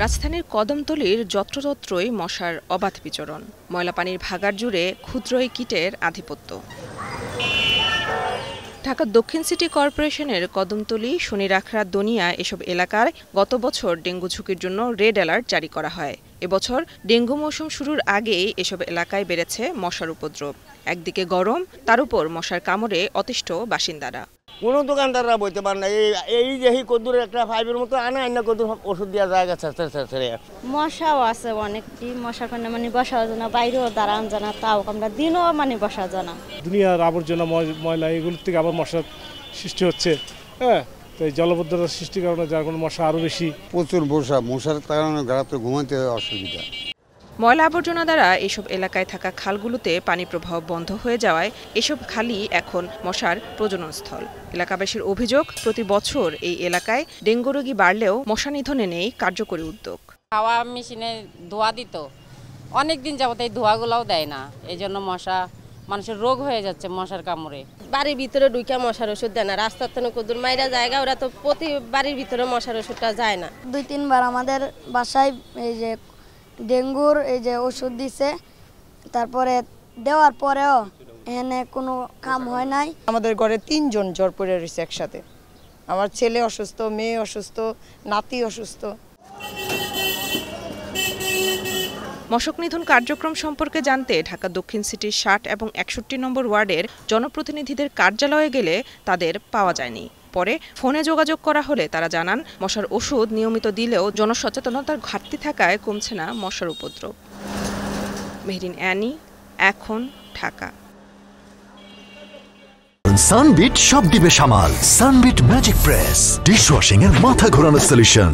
রাজধানীর কদমতলীর যত্রতত্রই মশার অবাধ বিচরণ। ময়লা পানির ভাগাড় জুড়ে ক্ষুদ্র এই কীটের আধিপত্য। ঢাকা দক্ষিণ সিটি কর্পোরেশনের কদমতলী, শনিরাখড়া, দনিয়া এসব এলাকায় গত বছর ডেঙ্গু ঝুঁকির জন্য রেড অ্যালার্ট জারি করা হয়। এবছর ডেঙ্গু মৌসুম শুরুর আগেই এসব এলাকায় বেড়েছে মশার উপদ্রব। একদিকে গরম, তার উপর মশার কামড়ে অতিষ্ঠ বাসিন্দারা। কোনো দোকানদাররা বলতে পারে না, এই যে কদ্দুর একটা ফাইভের মতো আনা কদ্দুর ওষুধ দেওয়া জায়গা ছেড়ে। মশাও আছে অনেকটি, মশার কারণে বসা যায় না, বাইরেও দাঁড়ান যায় না, তাও আমরা দিনও বসা যায় না। দুনিয়ার আবর্জনা ময়লা এগুলোর থেকে আবার মশার সৃষ্টি হচ্ছে। হ্যাঁ, তো এই জলবদ্ধতার সৃষ্টির কারণে যার কোনো মশা আরও বেশি। প্রচুর মশার কারণে রাতে ঘুমাতে অসুবিধা। ময়লা আবর্জনা দ্বারা এসব এলাকায় থাকা খালগুলোতে পানি প্রবাহ বন্ধ হয়ে যাওয়ায় এসব খালই এখন মশার প্রজননস্থল। এলাকাবাসীর অভিযোগ, প্রতি বছর এই এলাকায় ডেঙ্গু রোগী বাড়লেও মশা নিধনে নেই কার্যকরী উদ্যোগ। হাওয়া মেশিনে ধোঁয়া দিত, অনেকদিন যাবত এই ধোঁয়াগুলোও দেয় না, এই জন্য মানুষের রোগ হয়ে যাচ্ছে মশার কামড়ে। বাড়ির ভিতরে ঢুকে মশার ওষুধ দেয় না, রাস্তার থেকে কদ্দুর মাইরা জায়গা, ওরা তো প্রতি বাড়ির ভিতরে মশার ওষুধটা যায় না। 2-3 বার আমাদের বাসায় এই যে ডেঙ্গুর এই যে ওষুধ দিছে, তারপরে দেওয়ার পরেও এখানে কোনো কাম হয় নাই। আমাদের ঘরে 3 জন জ্বর পড়ে রয়েছে একসাথে। আমার ছেলে অসুস্থ, মেয়ে অসুস্থ, নাতি অসুস্থ। মশক নিধন কার্যক্রম সম্পর্কে জানতে ঢাকা দক্ষিণ সিটির 60 এবং 61 নম্বর ওয়ার্ডের জনপ্রতিনিধিদের কার্যালয়ে গেলে তাদের পাওয়া যায়নি। পরে ফোনে যোগাযোগ করা হলে তারা জানান, মশার ওষুধ নিয়মিত দিলেও জনসচেতনতার ঘাটতি থাকায় কমছে না মশার উপদ্রব। মেহরিন অ্যানি, এখন, ঢাকা। সানবিট সব দিবে সামাল। সানবিট ম্যাজিক প্রেস ডিশওয়াশিং এর মাথা ঘোরানো সলিউশন।